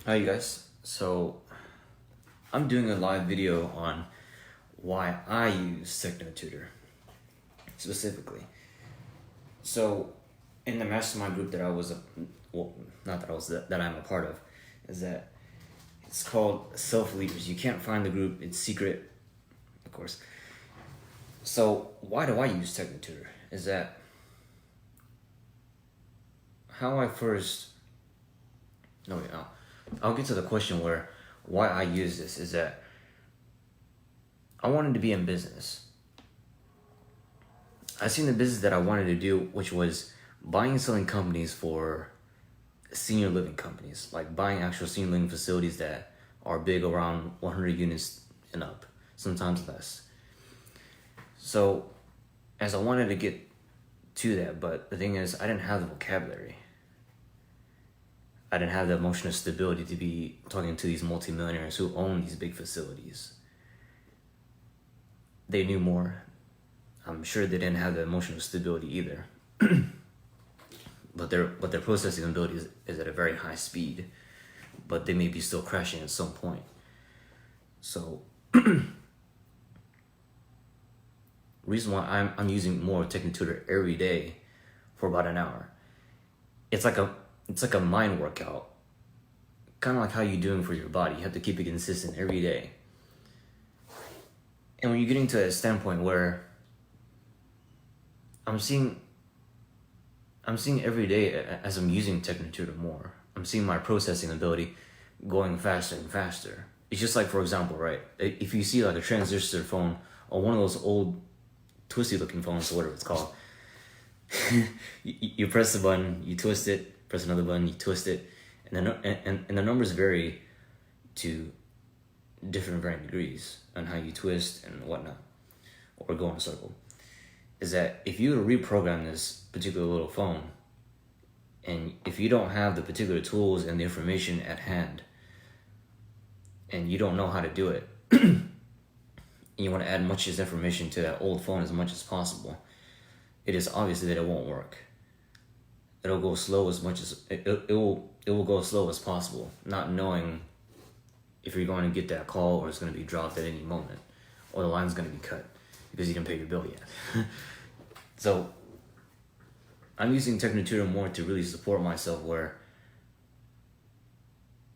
Hi you guys. So I'm doing a live video on why I use TechnoTutor specifically. So in the mastermind group that I was not that I was that I'm a part of, is that it's called Self Leaders. You can't find the group, it's secret, of course. So why do I use TechnoTutor? Is that how I first no wait, I'll get to the question where why I use this is that I wanted to be in business. I seen the business that I wanted to do, which was buying and selling companies for senior living companies, like buying actual senior living facilities that are big, around 100 units and up, sometimes less. So as I wanted to get to that, but the thing is I didn't have the vocabulary. I didn't have the emotional stability to be talking to these multimillionaires who own these big facilities. They knew more. I'm sure they didn't have the emotional stability either. but their processing ability is at a very high speed, but they may be still crashing at some point. So reason why I'm using more TechnoTutor every day for about an hour. It's like a mind workout. Kind of like how you're doing for your body. You have to keep it consistent every day. And when you're getting to a standpoint where I'm seeing every day as I'm using TechnoTutor more, I'm seeing my processing ability going faster and faster. It's just like, for example, right? If you see like a transistor phone or one of those old twisty looking phones or whatever it's called, you press the button, you twist it, press another button, you twist it, and the numbers vary to different varying degrees on how you twist and whatnot, or go in a circle. Is that if you were to reprogram this particular little phone, and if you don't have the particular tools and the information at hand, and you don't know how to do it, and you want to add much of this information to that old phone as much as possible, it is obvious that it won't work. It'll go slow as much as it will go slow as possible, not knowing if you're going to get that call or it's going to be dropped at any moment, or the line's going to be cut because you didn't pay your bill yet. So I'm using TechnoTutor more to really support myself, where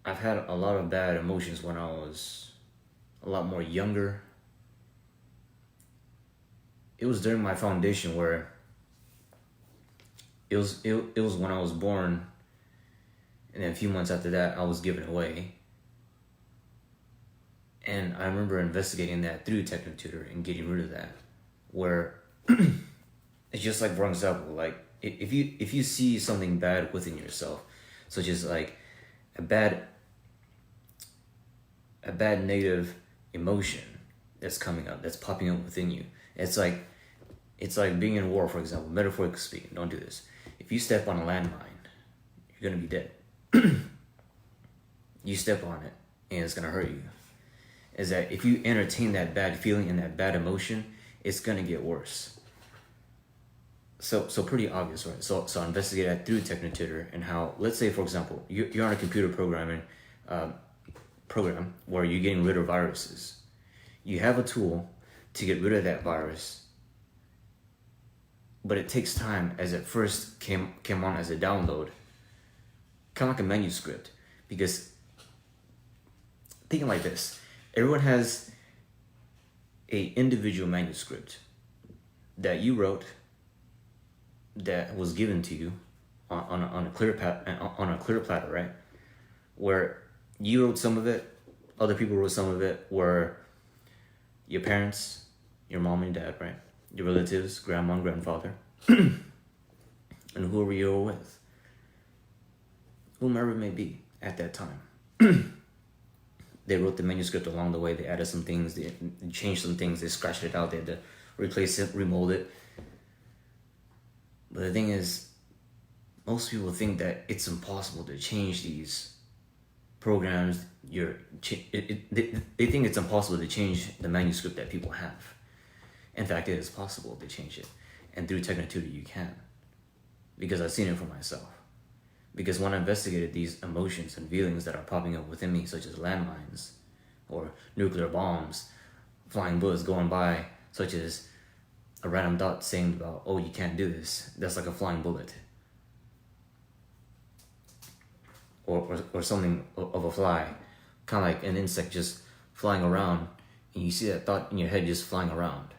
I've had a lot of bad emotions when I was a lot more younger. It was during my foundation where it was when I was born, and then a few months after that I was given away. And I remember investigating that through TechnoTutor and getting rid of that, where it's just like, for example, like if you see something bad within yourself, such as like a bad negative emotion that's coming up, that's popping up within you. It's like being in war, for example, metaphorically speaking. Don't do this. If you step on a landmine, you're gonna be dead. You step on it and it's gonna hurt you. Is that if you entertain that bad feeling and that bad emotion, it's gonna get worse. So pretty obvious, right? So I investigate that through TechnoTutor, and how, let's say, for example, you're on a computer programming program where you're getting rid of viruses. You have a tool to get rid of that virus, but it takes time, as it first came on as a download, kind of like a manuscript. Because thinking like this, everyone has a individual manuscript that you wrote, that was given to you on a clear platter, right? Where you wrote some of it, other people wrote some of it, where your parents, your mom and dad, right? Your relatives, grandma and grandfather, and whoever you were with, whomever it may be at that time. They wrote the manuscript along the way. They added some things, they changed some things, they scratched it out, they had to replace it, remold it. But the thing is, most people think that it's impossible to change these programs. They think it's impossible to change the manuscript that people have. In fact, it is possible to change it. And through TechnoTutor, you can. Because I've seen it for myself. Because when I investigated these emotions and feelings that are popping up within me, such as landmines or nuclear bombs, flying bullets going by, such as a random thought saying about, oh, you can't do this, that's like a flying bullet. Or something of a fly, kind of like an insect just flying around, and you see that thought in your head just flying around,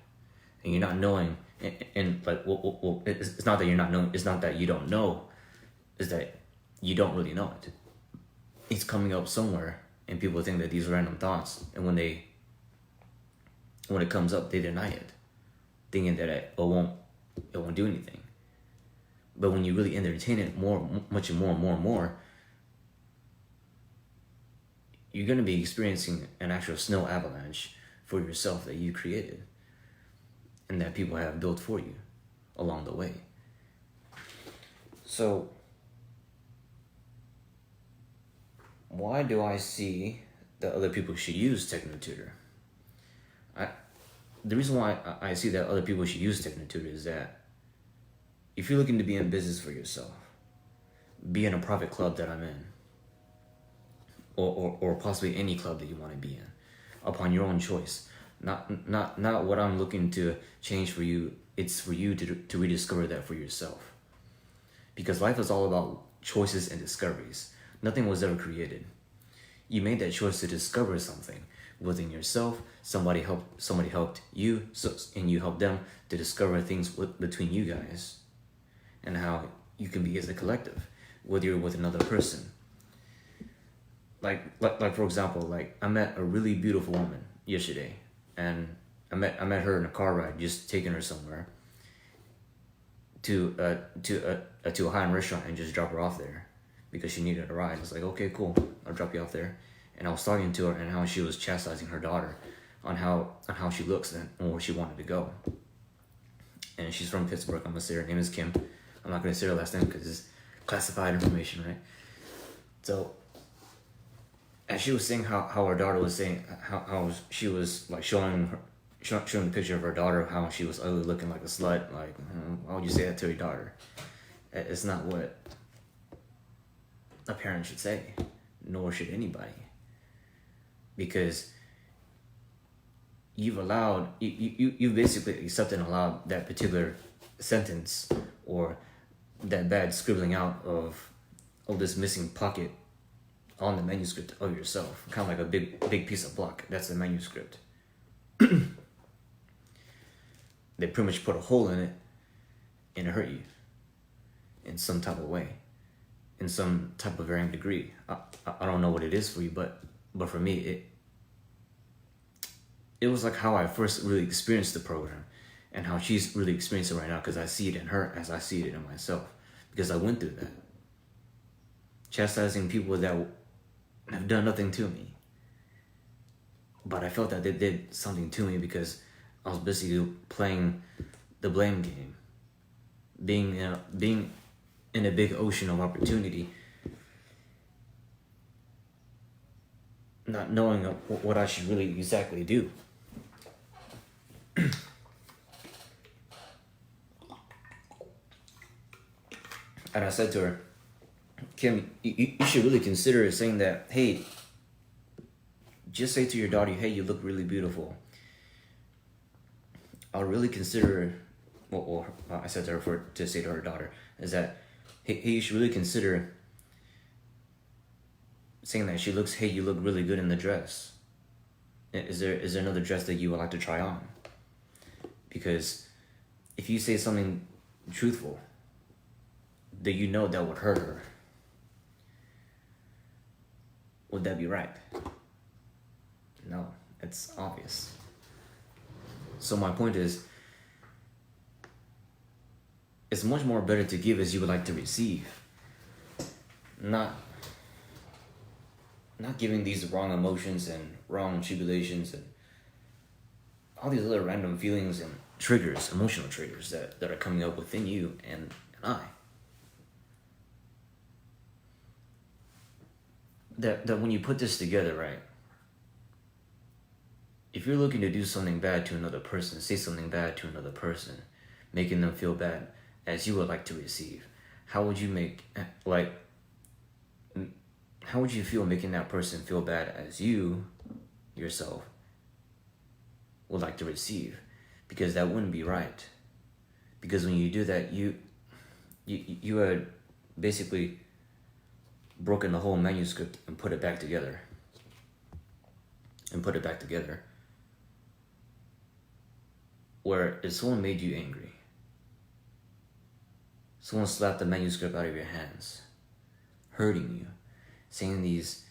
and you're not knowing, and like, well, it's not that you're not knowing, it's not that you don't know, it's that you don't really know it. It's coming up somewhere, and people think that these random thoughts, and when it comes up, they deny it, thinking that it won't do anything. But when you really entertain it much more, you're going to be experiencing an actual snow avalanche for yourself that you created and that people have built for you along the way. So, why do I see that other people should use TechnoTutor? The reason why I see that other people should use TechnoTutor is that if you're looking to be in business for yourself, be in a private club that I'm in, or possibly any club that you want to be in, upon your own choice. Not what I'm looking to change for you. It's for you to rediscover that for yourself. Because life is all about choices and discoveries. Nothing was ever created. You made that choice to discover something within yourself. Somebody helped you, and you helped them to discover things between you guys, and how you can be as a collective, whether you're with another person. Like for example, like I met a really beautiful woman yesterday, and I met her in a car ride, just taking her somewhere to a high-end restaurant and just drop her off there because she needed a ride. I was like, okay, cool, I'll drop you off there. And I was talking to her and how she was chastising her daughter on how she looks and where she wanted to go. And she's from Pittsburgh. I'm gonna say her name is Kim. I'm not gonna say her last name because it's classified information, right? So, as she was saying how her daughter was saying how she was like showing the picture of her daughter, how she was ugly, looking like a slut. Like, why would you say that to your daughter? It's not what a parent should say, nor should anybody, because you've basically accepted and allowed that particular sentence or that bad scribbling out of this missing pocket on the manuscript of yourself, kind of like a big piece of block. That's the manuscript. They pretty much put a hole in it and it hurt you in some type of way, in some type of varying degree. I don't know what it is for you, but for me, it was like how I first really experienced the program, and how she's really experiencing it right now, because I see it in her as I see it in myself, because I went through that. Chastising people that have done nothing to me, but I felt that they did something to me because I was basically playing the blame game, being in a big ocean of opportunity, not knowing what I should really exactly do. And I said to her, Kim, you should really consider saying that, hey, just say to your daughter, hey, you look really beautiful. I'll really consider, I said to her to say to her daughter, is that, hey, you should really consider saying that hey, you look really good in the dress. Is there another dress that you would like to try on? Because if you say something truthful, that you know that would hurt her, would that be right? No, it's obvious. So my point is, it's much more better to give as you would like to receive. Not giving these wrong emotions and wrong tribulations and all these other random feelings and triggers, emotional triggers that are coming up within you and I. That when you put this together, right, if you're looking to do something bad to another person, say something bad to another person, making them feel bad as you would like to receive, how would you make, like, how would you feel making that person feel bad as you yourself would like to receive? Because that wouldn't be right. Because when you do that, you had basically broken the whole manuscript and put it back together. Where if someone made you angry, someone slapped the manuscript out of your hands, hurting you, saying these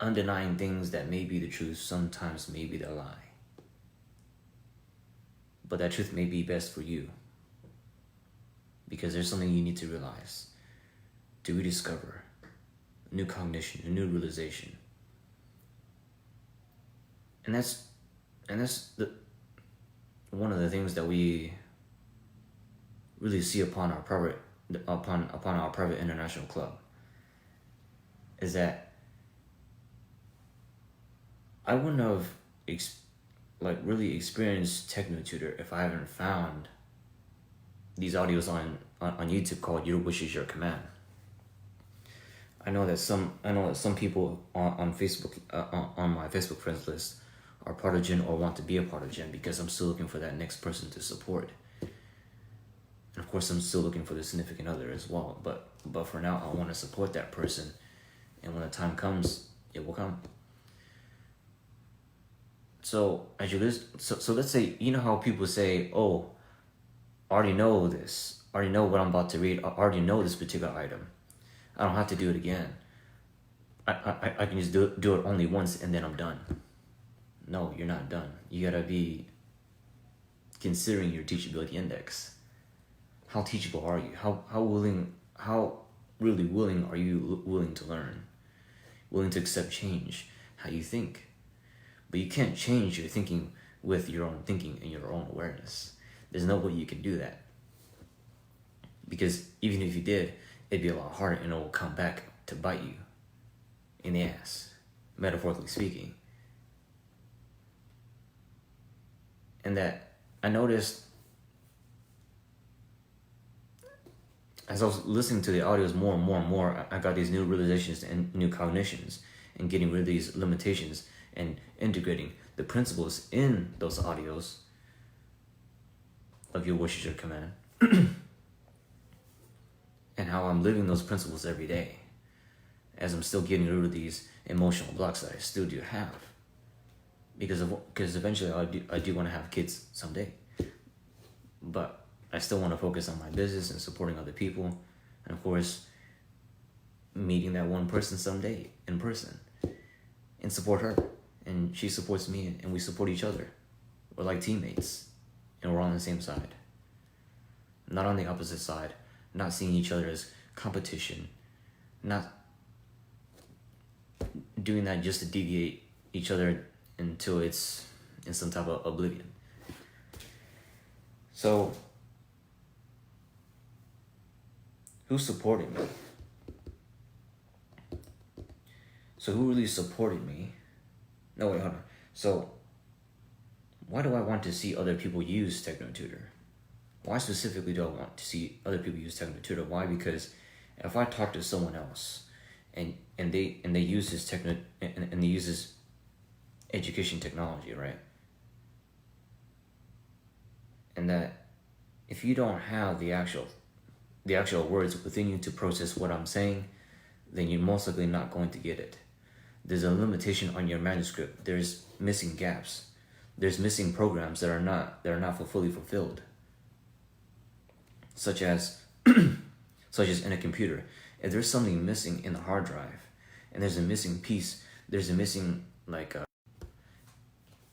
undenying things that may be the truth, sometimes may be the lie. But that truth may be best for you. Because there's something you need to realize, to rediscover, new cognition, a new realization. And that's one of the things that we really see upon our private international club, is that I wouldn't have really experienced TechnoTutor if I haven't found these audios on YouTube called "Your Wish Is Your Command." I know that some people on Facebook on my Facebook friends list are part of Gen or want to be a part of Gen, because I'm still looking for that next person to support. And of course, I'm still looking for the significant other as well. But for now, I want to support that person, and when the time comes, it will come. So as you listen, so let's say, you know how people say, "Oh, I already know this. I already know what I'm about to read. I already know this particular item. I don't have to do it again. I can just do it only once and then I'm done." No, you're not done. You gotta be considering your teachability index. How teachable are you? How really willing are you willing to learn? Willing to accept change, how you think. But you can't change your thinking with your own thinking and your own awareness. There's no way you can do that. Because even if you did, it'd be a lot harder, and it will come back to bite you in the ass, metaphorically speaking. And that I noticed as I was listening to the audios more and more, I got these new realizations and new cognitions, and getting rid of these limitations and integrating the principles in those audios of Your Wish Is Your Command. And how I'm living those principles every day, as I'm still getting rid of these emotional blocks that I still do have. Because eventually I do want to have kids someday. But I still want to focus on my business and supporting other people. And of course, meeting that one person someday in person. And support her. And she supports me, and we support each other. We're like teammates. And we're on the same side. Not on the opposite side. Not seeing each other as competition. Not doing that just to deviate each other until it's in some type of oblivion. So, who supported me? So who really supported me? No, wait, hold on. So, why do I want to see other people use TechnoTutor? Why specifically do I want to see other people use TechnoTutor? Why? Because if I talk to someone else and they use this and they use this education technology, right? And that if you don't have the actual words within you to process what I'm saying, then you're most likely not going to get it. There's a limitation on your manuscript. There's missing gaps. There's missing programs that are not fully fulfilled. Such as in a computer. If there's something missing in the hard drive, and there's a missing piece, there's a missing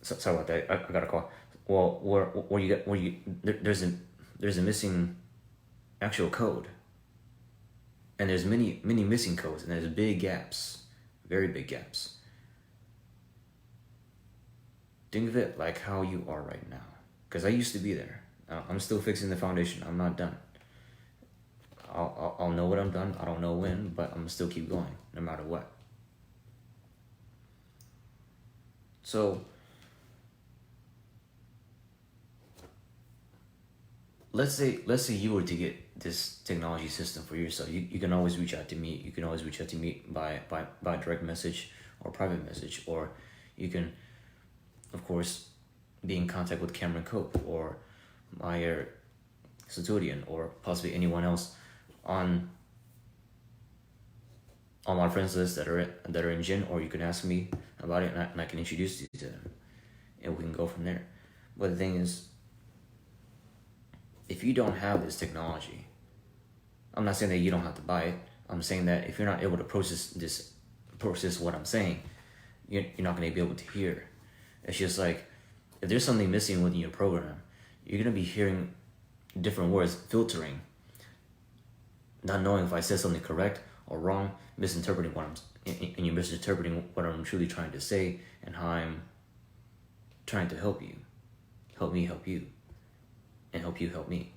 sorry about that. I got a call. Well, there's a missing actual code, and there's many missing codes, and there's big gaps, very big gaps. Think of it like how you are right now, because I used to be there. I'm still fixing the foundation. I'm not done. I'll know when I'm done. I don't know when, but I'm gonna still keep going no matter what. So let's say you were to get this technology system for yourself. You can always reach out to me. You can always reach out to me by direct message or private message, or you can, of course, be in contact with Cameron Cope or Meyer Saturian or possibly anyone else on my friends list that are in Gen, or you can ask me about it and I can introduce you to them, and we can go from there. But the thing is, if you don't have this technology, I'm not saying that you don't have to buy it. I'm saying that if you're not able to process what I'm saying, you're not going to be able to hear. It's just like, if there's something missing within your program, you're going to be hearing different words, filtering, not knowing if I said something correct or wrong, misinterpreting and you're misinterpreting what I'm truly trying to say and how I'm trying to help you. Help me help you. And help you help me.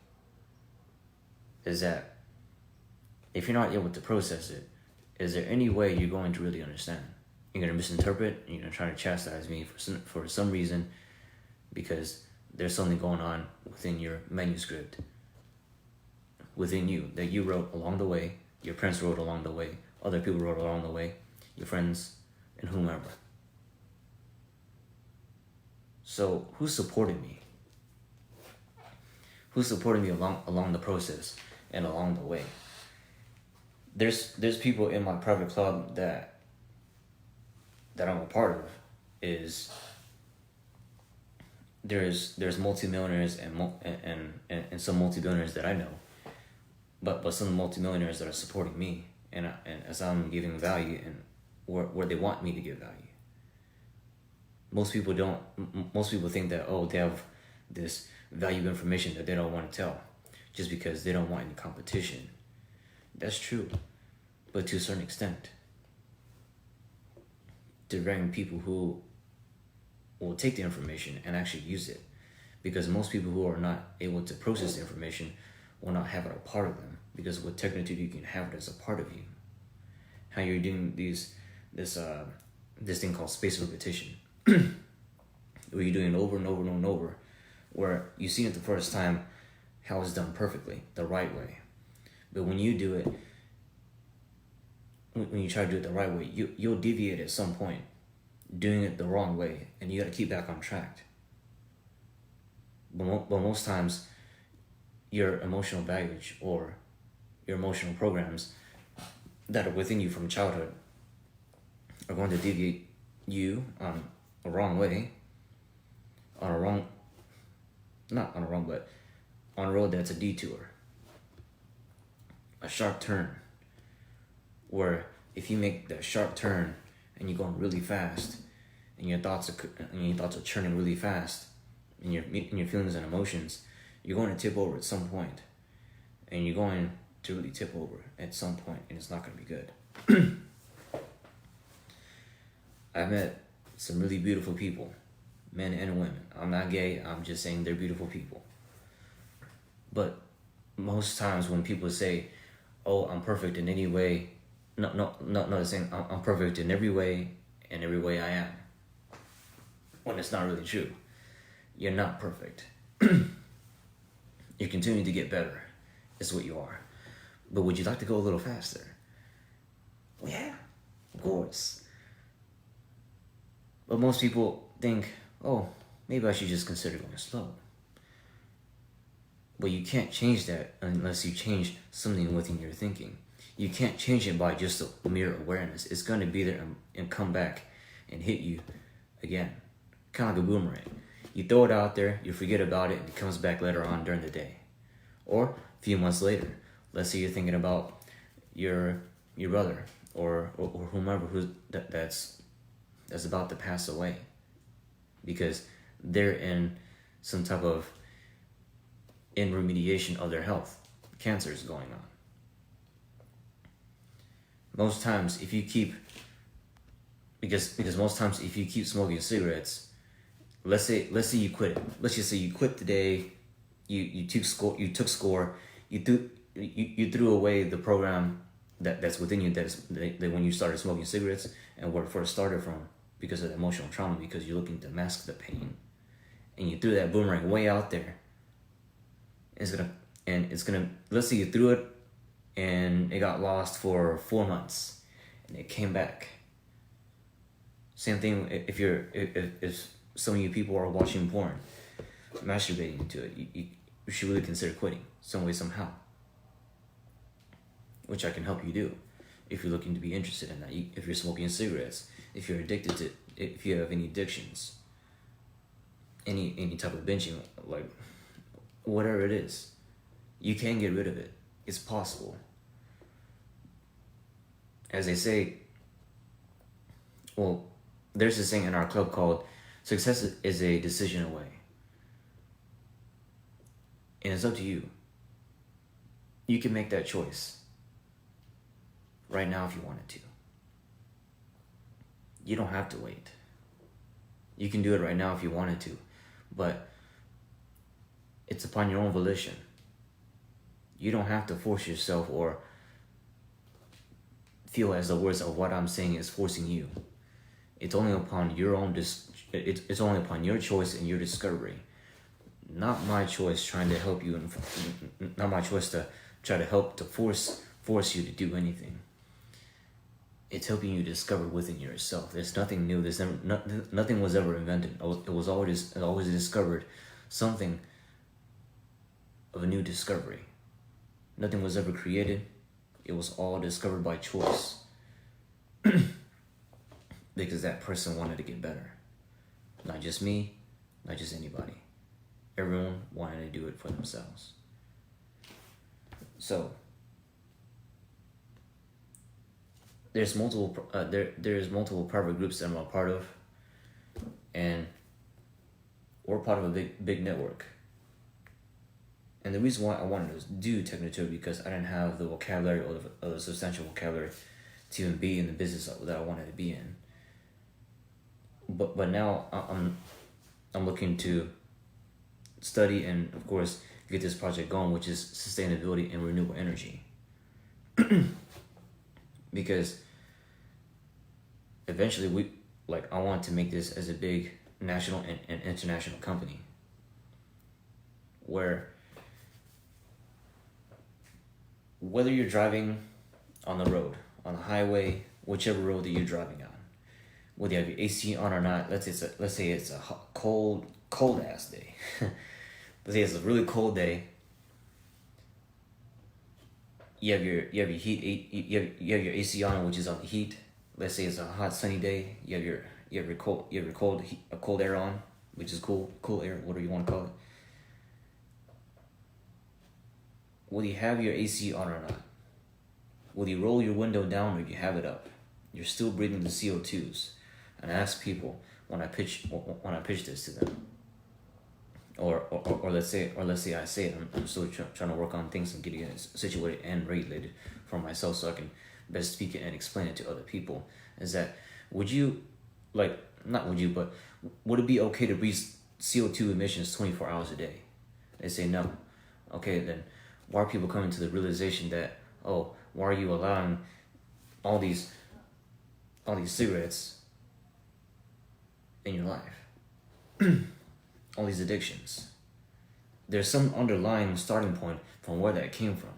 Is that if you're not able to process it, is there any way you're going to really understand? You're going to misinterpret, and you're going to try to chastise me for some reason because there's something going on within your manuscript, within you, that you wrote along the way, your parents wrote along the way, other people wrote along the way, your friends, and whomever. So who's supporting me? Who's supporting me along the process and along the way? There's people in my private club that I'm a part of. There's multimillionaires and some multi-billionaires that I know, but some multimillionaires that are supporting me, and as I'm giving value and where they want me to give value. Most people don't. Most people think that they have this valuable information that they don't want to tell, just because they don't want any competition. That's true, but to a certain extent. To bring people who will take the information and actually use it, because most people who are not able to process the information will not have it a part of them, because with TechnoTutor you can have it as a part of you. How you're doing this thing called spaced repetition, where you're doing it over and over and over and over, where you see it the first time how it's done perfectly, the right way, but when you do it, when you try to do it the right way, you'll deviate at some point, doing it the wrong way, and you got to keep back on track. But most times, your emotional baggage or your emotional programs that are within you from childhood are going to deviate you on a wrong way, on a road that's a detour, a sharp turn, where if you make that sharp turn and you're going really fast, and your thoughts are churning really fast, and your feelings and emotions, you're going to tip over at some point, and you're going to really tip over at some point, and it's not going to be good. I've met some really beautiful people, men and women. I'm not gay. I'm just saying they're beautiful people. But most times when people say, "Oh, I'm perfect in any way," not saying I'm perfect in every way I am, when it's not really true. You're not perfect. You're continuing to get better. It's what you are. But would you like to go a little faster? Well, yeah, of course. But most people think, maybe I should just consider going slow. But you can't change that unless you change something within your thinking. You can't change it by just a mere awareness. It's going to be there and come back and hit you again. Kind of like a boomerang. You throw it out there, you forget about it, and it comes back later on during the day. Or a few months later. Let's say you're thinking about your brother or whomever that's about to pass away, because they're in some type of remediation of their health. Cancer is going on. Most times, if you keep smoking cigarettes, let's say you quit it. Let's just say you quit today. You took score. You threw away the program that's within you. That when you started smoking cigarettes and where it first started from, because of the emotional trauma, because you're looking to mask the pain, and you threw that boomerang way out there. and it's gonna, let's say you threw it and it got lost for 4 months and it came back. Same thing if some of you people are watching porn, masturbating into it, you should really consider quitting some way, somehow, which I can help you do if you're looking to be interested in that. If you're smoking cigarettes, if you're addicted to, if you have any addictions, any type of binging, like whatever it is, you can get rid of it. It's possible. As they say, well, there's this thing in our club called success is a decision away. And it's up to you. You can make that choice right now if you wanted to. You don't have to wait. You can do it right now if you wanted to, but it's upon your own volition. You don't have to force yourself or feel as the words of what I'm saying is forcing you. It's only upon your own it's only upon your choice and your discovery. Not my choice trying to help you, not my choice to try to help to force you to do anything. It's helping you discover within yourself. There's nothing new. There's nothing was ever invented. It was always discovered, something of a new discovery. Nothing was ever created. It was all discovered by choice. Because that person wanted to get better. Not just me, not just anybody. Everyone wanted to do it for themselves. So there's multiple private groups that I'm a part of, and we're part of a big network. And the reason why I wanted to do TechnoTutor because I didn't have the vocabulary or the substantial vocabulary to even be in the business that I wanted to be in. But now I'm looking to study and of course get this project going, which is sustainability and renewable energy. Because eventually I want to make this as a big national and international company where whether you're driving on the road, on the highway, whichever road that you're driving on, whether you have your AC on or not, let's say it's a cold ass day. Let's say it's a really cold day. You have your heat. You have your AC on, which is on the heat. Let's say it's a hot sunny day. You have your cold air on, which is cool air, whatever you want to call it. Whether you have your AC on or not, whether you roll your window down or you have it up, you're still breathing the CO2s. And I ask people when I pitch this to them, or let's say I say it, I'm still trying to work on things and getting it situated and regulated for myself so I can best speak it and explain it to other people. Is that would it be okay to breathe CO2 emissions 24 hours a day? They say no. Okay, then why are people coming to the realization that, oh, why are you allowing all these cigarettes in your life? All these addictions. There's some underlying starting point from where that came from.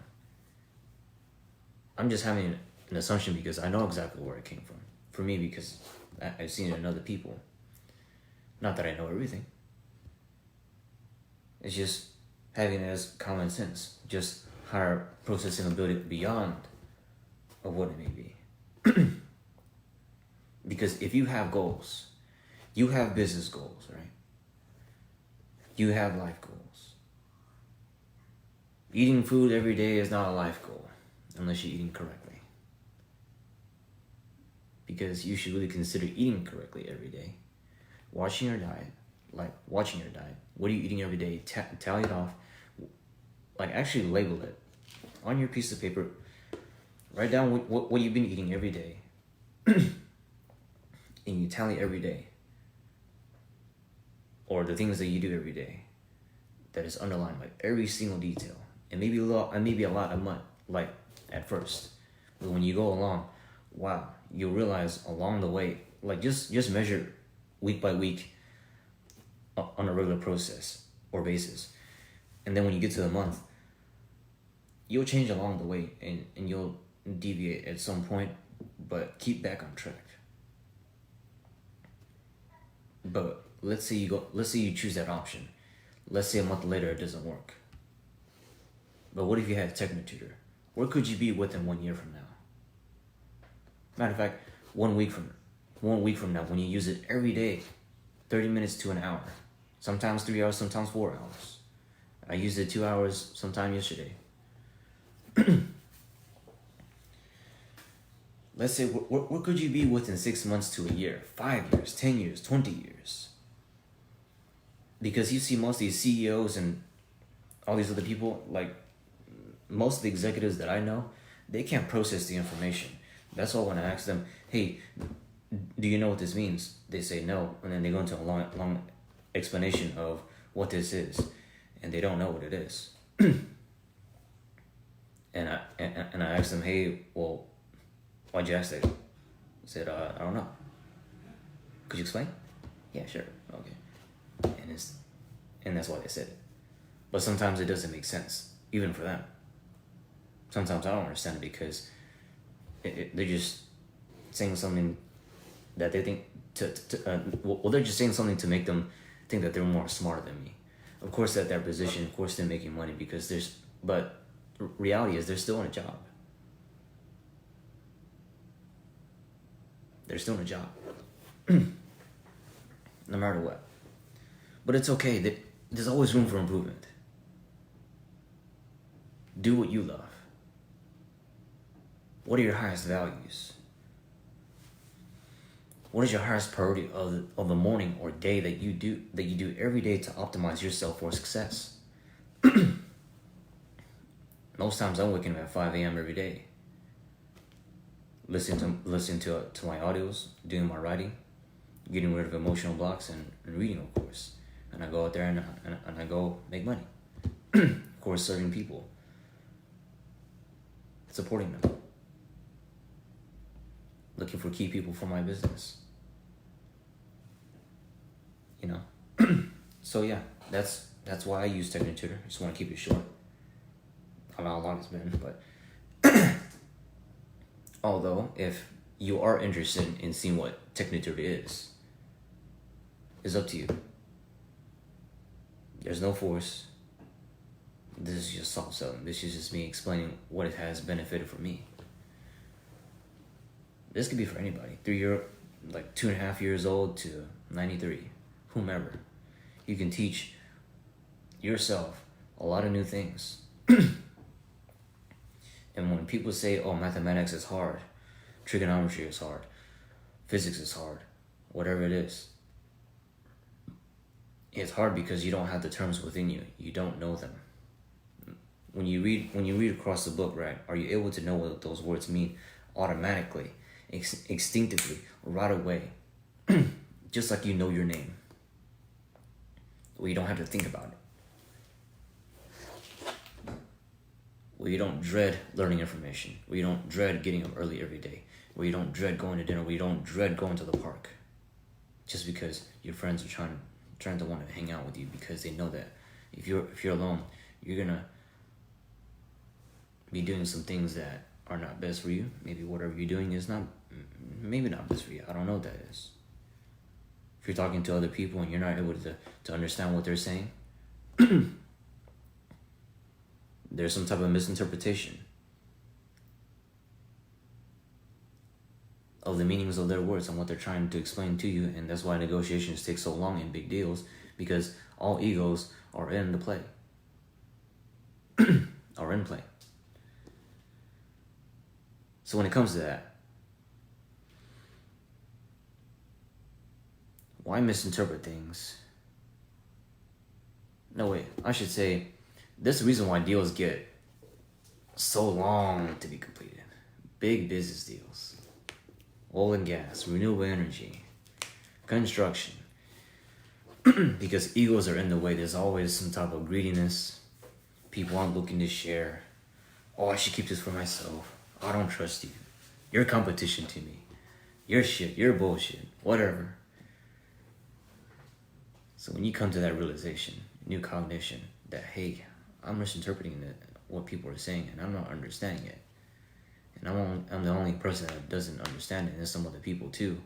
I'm just having an assumption because I know exactly where it came from. For me, because I've seen it in other people. Not that I know everything. It's just having it as common sense. Just higher processing ability beyond of what it may be. Because if you have goals, you have business goals, right? You have life goals. Eating food every day is not a life goal unless you're eating correctly. Because you should really consider eating correctly every day. Watching your diet. What are you eating every day? Tally it off. Actually label it on your piece of paper. Write down what you've been eating every day. And you tally every day. Or the things that you do every day that is underlined, every single detail. And maybe a lot of month, at first. But when you go along, wow, you'll realize along the way, just measure week by week on a regular process or basis. And then when you get to the month, you'll change along the way, and you'll deviate at some point, but keep back on track. But let's say you choose that option. Let's say a month later it doesn't work. But what if you had TechnoTutor? Where could you be within 1 year from now? Matter of fact, 1 week from now, when you use it every day, 30 minutes to an hour, sometimes 3 hours, sometimes 4 hours. I used it 2 hours sometime yesterday. Let's say, where could you be within 6 months to a year, 5 years, 10 years, 20 years? Because you see most of these CEOs and all these other people, like most of the executives that I know, they can't process the information. That's why when I ask them, hey, do you know what this means? They say no, and then they go into a long explanation of what this is, and they don't know what it is. And I asked them, hey, well, why'd you ask that? I said, I don't know. Could you explain? Yeah, sure. Okay. And that's why they said it. But sometimes it doesn't make sense, even for them. Sometimes I don't understand it because they're just saying something that they think they're just saying something to make them think that they're more smarter than me. Of course, at their position, of course, they're making money because but reality is they're still in a job. They're still in a job. No matter what. But it's okay. There's always room for improvement. Do what you love. What are your highest values? What is your highest priority of the morning or day that you do every day to optimize yourself for success? Most times I'm waking up at 5 a.m. every day. Listening to my audios, doing my writing, getting rid of emotional blocks, and reading, of course. And I go out there and I go make money. Of course, serving people. Supporting them. Looking for key people for my business. You know? So yeah, that's why I use TechnoTutor. I just want to keep it short. I don't know how long it's been, but although if you are interested in seeing what TechnoTutor is up to you. There's no force. This is just soft selling. This is just me explaining what it has benefited for me. This could be for anybody. 2.5 years old to 93, whomever. You can teach yourself a lot of new things. And when people say, oh, mathematics is hard, trigonometry is hard, physics is hard, whatever it is, it's hard because you don't have the terms within you. You don't know them. When you read across the book, right, are you able to know what those words mean automatically, instinctively, right away? Just like you know your name. Where you don't have to think about it. Where you don't dread learning information. Where you don't dread getting up early every day. Where you don't dread going to dinner. Where you don't dread going to the park. Just because your friends are trying to want to hang out with you because they know that if you're alone, you're gonna be doing some things that are not best for you. Maybe whatever you're doing is maybe not best for you. I don't know what that is. If you're talking to other people and you're not able to understand what they're saying, there's some type of misinterpretation of the meanings of their words and what they're trying to explain to you, and that's why negotiations take so long in big deals, because all egos are in the play. Are in play. So when it comes to that, why misinterpret things? No, wait, I should say, there's a reason why deals get so long to be completed. Big business deals. Oil and gas, renewable energy, construction. Because egos are in the way. There's always some type of greediness. People aren't looking to share. Oh, I should keep this for myself. I don't trust you. You're competition to me. You're shit. You're bullshit. Whatever. So when you come to that realization, new cognition, that, hey, I'm misinterpreting what people are saying, and I'm not understanding it. And I'm the only person that doesn't understand it, and some other people too.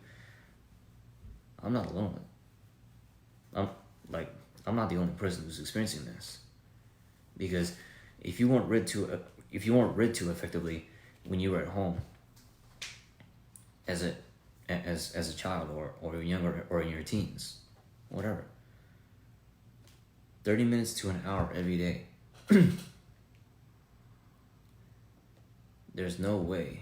I'm not alone. I'm not the only person who's experiencing this. Because if you weren't read to effectively when you were at home as a child or younger or in your teens, whatever, 30 minutes to an hour every day, there's no way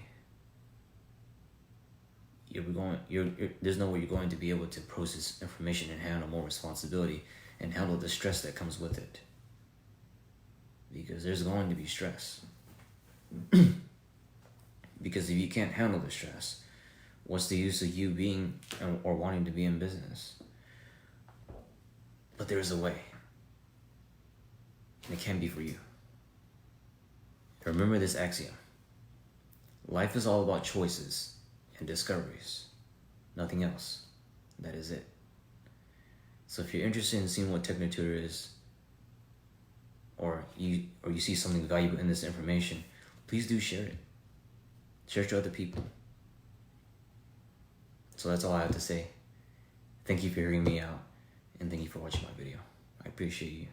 there's no way you're going to be able to process information and handle more responsibility and handle the stress that comes with it. Because there's going to be stress. Because if you can't handle the stress, what's the use of you being or wanting to be in business? But there's a way. And it can be for you. Remember this axiom. Life is all about choices and discoveries. Nothing else. That is it. So if you're interested in seeing what TechnoTutor is, or you see something valuable in this information, please do share it. Share it to other people. So that's all I have to say. Thank you for hearing me out, and thank you for watching my video. I appreciate you.